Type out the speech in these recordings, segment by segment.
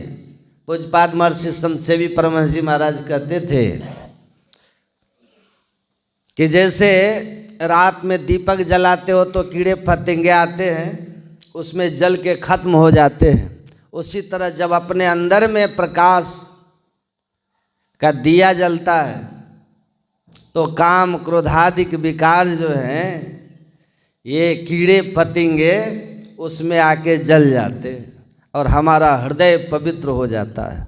पूज्यपाद महर्षि संत सेवी परमहंस जी महाराज कहते थे कि जैसे रात में दीपक जलाते हो तो कीड़े फतिंगे आते हैं, उसमें जल के खत्म हो जाते हैं। उसी तरह जब अपने अंदर में प्रकाश का दिया जलता है तो काम क्रोधादिक विकार जो हैं ये कीड़े फतिंगे उसमें आके जल जाते हैं और हमारा हृदय पवित्र हो जाता है।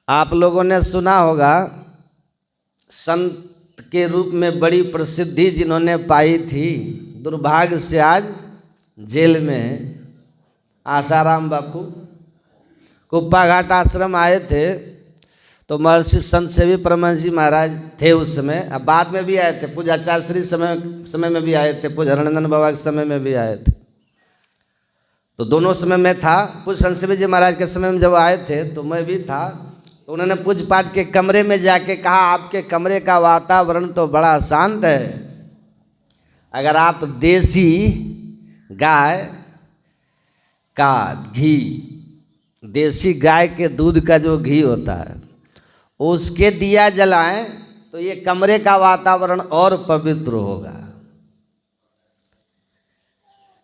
आप लोगों ने सुना होगा संत के रूप में बड़ी प्रसिद्धि जिन्होंने पाई थी, दुर्भाग्य से आज जेल में, आसाराम बापू कुप्पा घाट आश्रम आए थे तो महर्षि संत सेवी परमहंस जी महाराज थे उस समय। अब बाद में भी आए थे, पूज्य आचार्य श्री समय में भी आए थे, पूज्य हरनंदन बाबा के समय में भी आए थे, तो दोनों समय में था। पूज्य संत सेवी जी महाराज के समय में जब आए थे तो मैं भी था। तो उन्होंने पूज्यपाद के कमरे में जाके कहा, आपके कमरे का वातावरण तो बड़ा शांत है, अगर आप देसी गाय का घी, देसी गाय के दूध का जो घी होता है उसके दिया जलाएं तो ये कमरे का वातावरण और पवित्र होगा।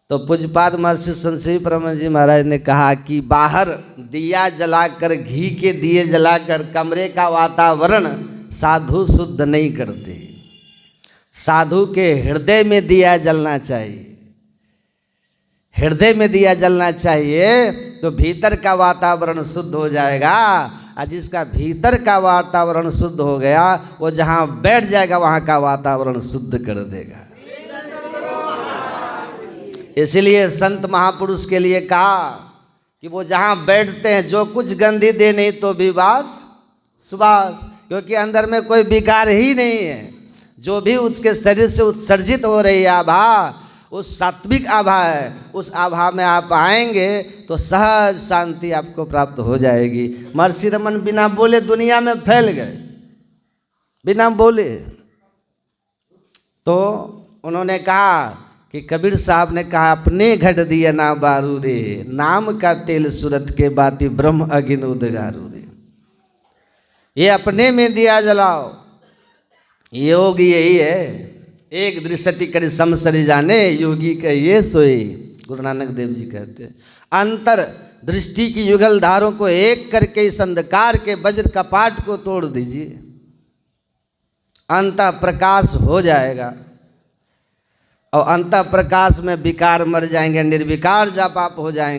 तो पूज्यपाद महर्षि संत सेवी परमहंस जी महाराज ने कहा कि बाहर दिया जलाकर, घी के दिए जलाकर कमरे का वातावरण साधु शुद्ध नहीं करते। साधु के हृदय में दिया जलना चाहिए, हृदय में दिया जलना चाहिए तो भीतर का वातावरण शुद्ध हो जाएगा। और जिसका भीतर का वातावरण शुद्ध हो गया वो जहाँ बैठ जाएगा वहाँ का वातावरण शुद्ध कर देगा। इसलिए संत महापुरुष के लिए कहा कि वो जहाँ बैठते हैं जो कुछ गंधी दे नहीं तो विवास सुबास, क्योंकि अंदर में कोई विकार ही नहीं है। जो भी उसके शरीर से उत्सर्जित हो रही आभा उस सात्विक आभा है, उस आभा में आप आएंगे तो सहज शांति आपको प्राप्त हो जाएगी। महर्षि रमन बिना बोले दुनिया में फैल गए, बिना बोले। तो उन्होंने कहा कि कबीर साहब ने कहा, अपने घट दिया ना बारू रे, नाम का तेल सूरत के बाती ब्रह्म अगिन उदगारू रे। ये अपने में दिया जलाओ, योग यही है। एक दृष्टि करी समसरी जाने, योगी का ये सोए। गुरु नानक देव जी कहते हैं, अंतर दृष्टि की युगल धारों को एक करके इस अंधकार के वज्र कपाट को तोड़ दीजिए, अंत प्रकाश हो जाएगा। और अंत प्रकाश में विकार मर जाएंगे, निर्विकार जब आप हो जाएंगे।